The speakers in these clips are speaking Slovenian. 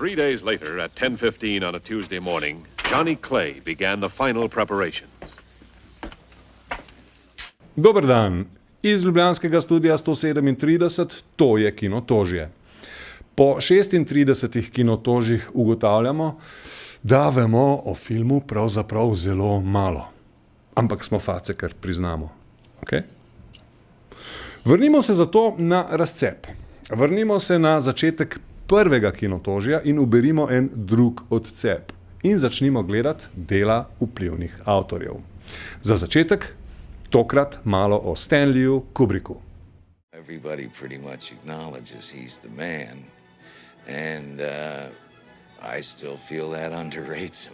3 days later, at 10:15 on a Tuesday morning, Johnny Clay began the final preparations. Dober dan. Iz ljubljanskega studia 137, to je Kinotožje. Po 36 kinotožjih ugotavljamo, da vemo o filmu pravzaprav zelo malo. Ampak smo face, ker priznamo. Okay? Vrnimo se zato na razcep. Vrnimo se na začetek prvega kinotožja in uberimo en drug odcep. In začnimo gledati dela vplivnih avtorjev. Za začetek tokrat malo o Stanleyju Kubricku. Everybody pretty much acknowledges he's the man, and I still feel that underrates him.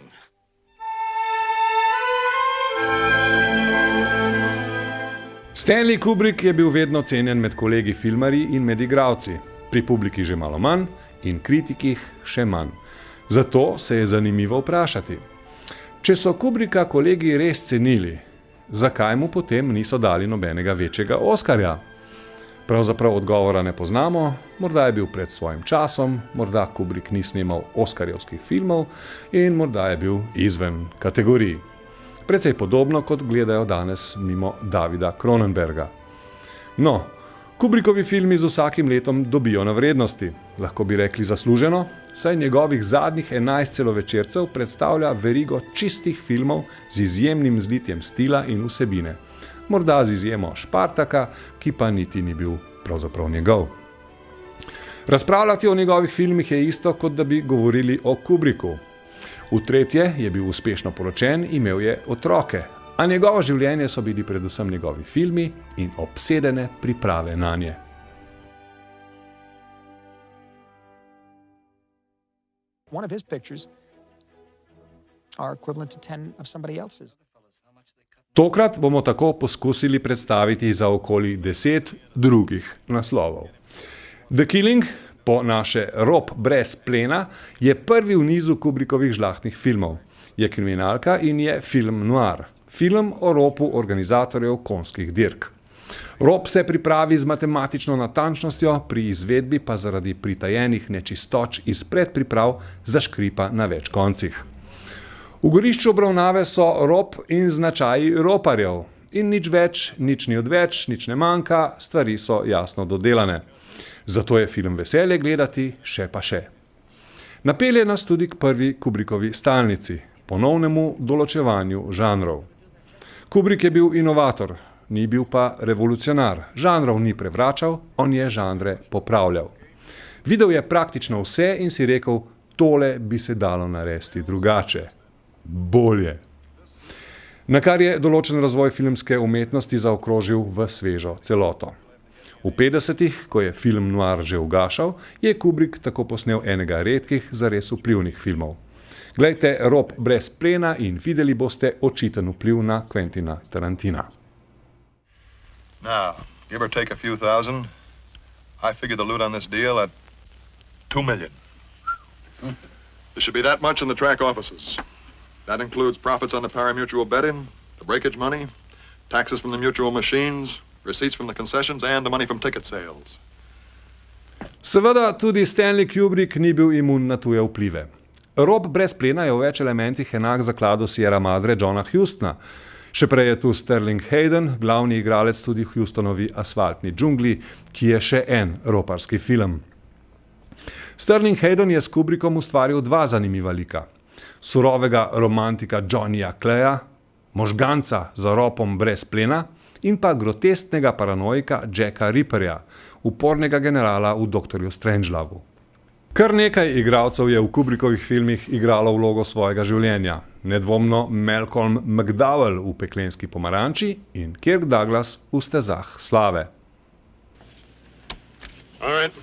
Stanley Kubrick je bil vedno cenjen med kolegi filmarji in med igralci, pri publiki že malo manj in kritikih še manj. Zato se je zanimivo vprašati, če so Kubricka kolegi res cenili, zakaj mu potem niso dali nobenega večjega Oskarja? Pravzaprav odgovora ne poznamo, morda je bil pred svojim časom, morda Kubrick ni snemal oskarjevskih filmov in morda je bil izven kategorij. Precej podobno, kot gledajo danes mimo Davida Cronenberga. No, Kubrickovi filmi z vsakim letom dobijo na vrednosti, lahko bi rekli zasluženo, saj njegovih zadnjih 11 celovečercev predstavlja verigo čistih filmov z izjemnim zlitjem stila in vsebine. Morda z izjemo Špartaka, ki pa niti ni bil pravzaprav njegov. Razpravljati o njegovih filmih je isto, kot da bi govorili o Kubricku. V tretje je bil uspešno poročen, imel je otroke, a njegovo življenje so bili predvsem njegovi filmi in obsedene priprave nanje. One of his pictures are equivalent to 10 of somebody else's. Tokrat bomo tako poskusili predstaviti za okoli 10 drugih naslovov. The Killing, po naše Rop brez plena, je prvi v nizu Kubrickovih žlahtnih filmov. Je kriminalka in je film noir. Film o ropu organizatorjev konjskih dirk. Rop se pripravi z matematično natančnostjo, pri izvedbi pa zaradi pritajenih nečistoč iz predpriprav zaškripa na več koncih. V gorišču obravnave so rop in značaji roparjev. In nič več, nič ni odveč, nič ne manjka, stvari so jasno dodelane. Zato je film veselje gledati, še pa še. Napelje nas tudi k prvi Kubrickovi stalnici, ponovnemu določevanju žanrov. Kubrick je bil inovator, ni bil pa revolucionar. Žanrov ni prevračal, on je žanre popravljal. Videl je praktično vse in si rekel, tole bi se dalo narediti drugače. Bolje. Na kar je določen razvoj filmske umetnosti zaokrožil v svežo celoto. V 50-ih, ko je film noir že ugašal, je Kubrick tako posnel enega redkih zares vplivnih filmov. Glejte Rop brez plena in videli boste očiten vpliv na Quentina Tarantina. Now, give or take a few thousand, I figure the loot on this deal at $2 million. There should be that much in the track offices. That includes profits on the pari-mutuel betting, the breakage money, taxes from the mutual machines, receipts from the concessions, and the money from ticket sales. Seveda tudi Stanley Kubrick ni bil imun na tuje vplive. Rop brez plena je v več elementih enak zakladu Sierra Madre Johna Hustona. Še prej je tu Sterling Hayden, glavni igralec tudi v Hustonovi Asfaltni džungli, ki je še en roparski film. Sterling Hayden je s Kubrickom ustvaril dva zanimiva lika. Surovega romantika Johnnyja Claya, možganca za ropom brez plena, in pa grotesknega paranoika Jacka Ripperja, upornega generala v Doktorju Strangelovu. Kar nekaj igralcev je v Kubrickovih filmih igralo vlogo svojega življenja. Nedvomno Malcolm McDowell v Peklenski pomaranči in Kirk Douglas v Stezah slave. All right.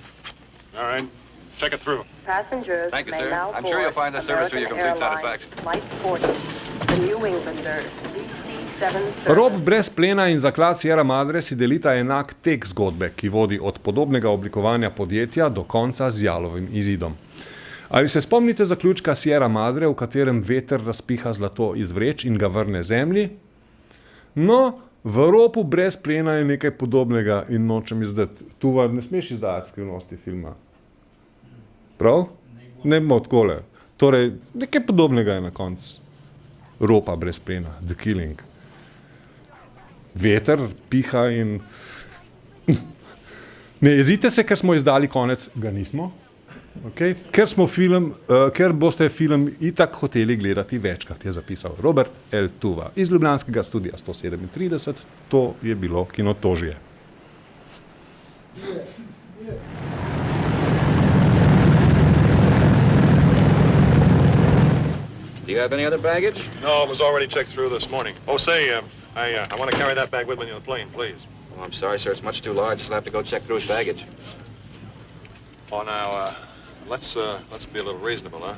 Check it through. Passengers Thank you, may sir. now I'm sure you'll find this service to your American complete Airlines satisfaction. Flight 40, the New Englander, DC-7 Rop service. brez plena in zaklad Sierra Madre si delita enak tek zgodbe, ki vodi od podobnega oblikovanja podjetja do konca z jalovim izidom. Ali se spomnite zaključka Sierra Madre, v katerem veter razpiha zlato iz vreč in ga vrne zemlji? No, v Ropu brez plena je nekaj podobnega in nočem izdati. Tu ne smeš izdajati skrivnosti filma. Prav? Ne bomo takole. Torej, nekaj podobnega je na koncu. Ropa brez plena, The Killing. Veter piha in... Ne jezite se, ker smo izdali konec, ga nismo. Okay. Ker boste film itak hoteli gledati večkrat, je zapisal Robert L. Tuva iz ljubljanskega studia 137. To je bilo Kinotožje. Do you have any other baggage? No, it was already checked through this morning. Oh, say, I want to carry that bag with me on the plane, please. Oh, I'm sorry, sir. It's much too large. I'll have to go check through his baggage. Oh, now, let's be a little reasonable, huh?